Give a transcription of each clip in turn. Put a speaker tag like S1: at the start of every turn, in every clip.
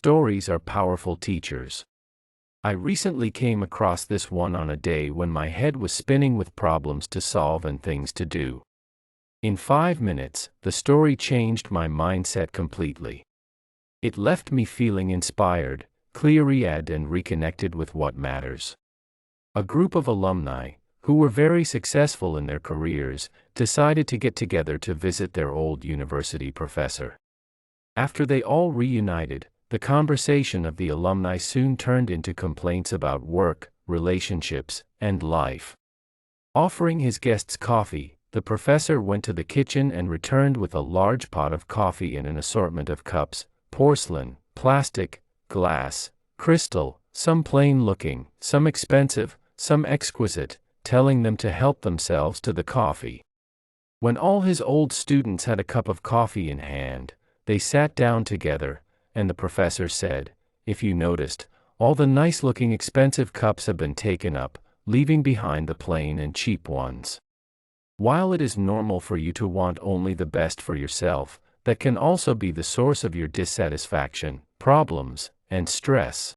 S1: Stories are powerful teachers. I recently came across this one on a day when my head was spinning with problems to solve and things to do. In 5 minutes, the story changed my mindset completely. It left me feeling inspired, clear-eyed, and reconnected with what matters. A group of alumni, who were very successful in their careers, decided to get together to visit their old university professor. After they all reunited, the conversation of the alumni soon turned into complaints about work, relationships, and life. Offering his guests coffee, the professor went to the kitchen and returned with a large pot of coffee and an assortment of cups, porcelain, plastic, glass, crystal, some plain-looking, some expensive, some exquisite, telling them to help themselves to the coffee. When all his old students had a cup of coffee in hand, they sat down together, and the professor said, "If you noticed, all the nice-looking expensive cups have been taken up, leaving behind the plain and cheap ones. While it is normal for you to want only the best for yourself, that can also be the source of your dissatisfaction, problems, and stress.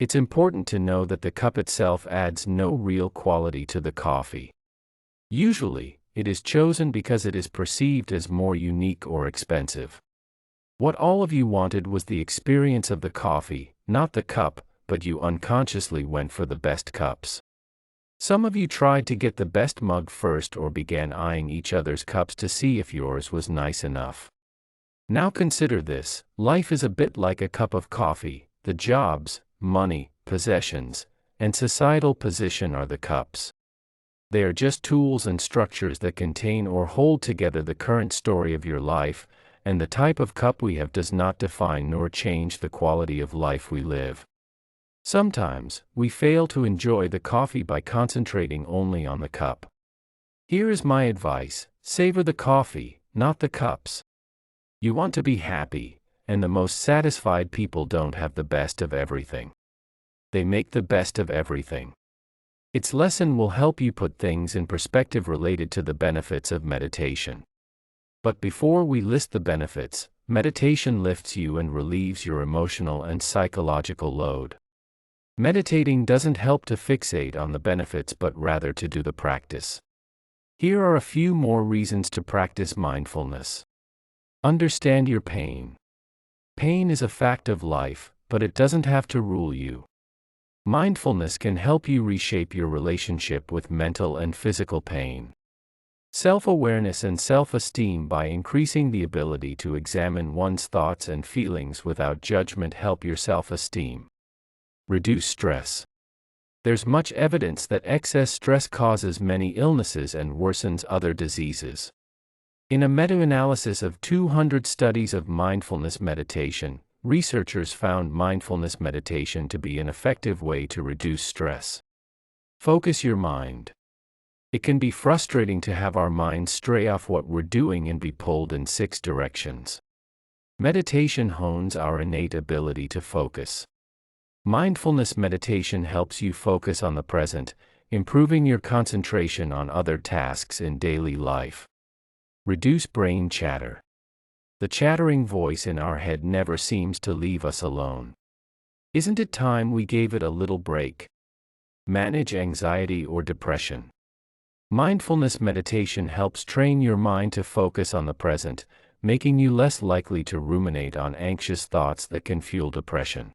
S1: It's important to know that the cup itself adds no real quality to the coffee. Usually, it is chosen because it is perceived as more unique or expensive. What all of you wanted was the experience of the coffee, not the cup, but you unconsciously went for the best cups. Some of you tried to get the best mug first or began eyeing each other's cups to see if yours was nice enough. Now consider this: life is a bit like a cup of coffee. The jobs, money, possessions, and societal position are the cups. They are just tools and structures that contain or hold together the current story of your life, and the type of cup we have does not define nor change the quality of life we live. Sometimes, we fail to enjoy the coffee by concentrating only on the cup. Here is my advice: savor the coffee, not the cups. You want to be happy, and the most satisfied people don't have the best of everything. They make the best of everything. Its lesson will help you put things in perspective related to the benefits of meditation. But before we list the benefits, meditation lifts you and relieves your emotional and psychological load. Meditating doesn't help to fixate on the benefits but rather to do the practice. Here are a few more reasons to practice mindfulness. Understand your pain. Pain is a fact of life, but it doesn't have to rule you. Mindfulness can help you reshape your relationship with mental and physical pain. Self-awareness and self-esteem by increasing the ability to examine one's thoughts and feelings without judgment help your self-esteem. Reduce stress. There's much evidence that excess stress causes many illnesses and worsens other diseases. In a meta-analysis of 200 studies of mindfulness meditation, researchers found mindfulness meditation to be an effective way to reduce stress. Focus your mind. It can be frustrating to have our minds stray off what we're doing and be pulled in 6 directions. Meditation hones our innate ability to focus. Mindfulness meditation helps you focus on the present, improving your concentration on other tasks in daily life. Reduce brain chatter. The chattering voice in our head never seems to leave us alone. Isn't it time we gave it a little break? Manage anxiety or depression. Mindfulness meditation helps train your mind to focus on the present, making you less likely to ruminate on anxious thoughts that can fuel depression.